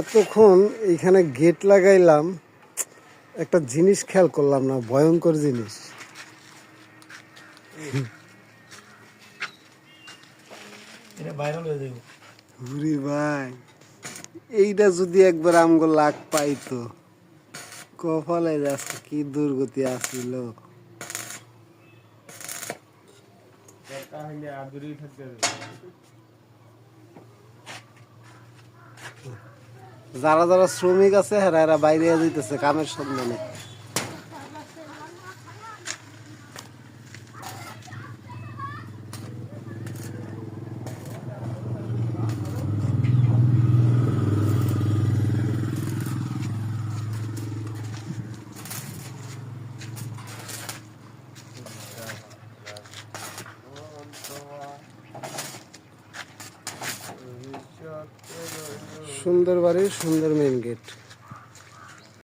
এতক্ষণ এইখানে গেট লাগাইলাম, একটা জিনিস খেয়াল করলাম না, ভয়ঙ্কর জিনিস। ঘুরি ভাই, এইটা যদি একবার আমগো লাগ পাইতো, কপালে আজকে কি দুর্গতি আসিল। যারা যারা শ্রমিক আছে হেরা এরা বাইরে যাইতেছে কামের সন্ধানে। সুন্দর বাড়ির সুন্দর মেইন গেট।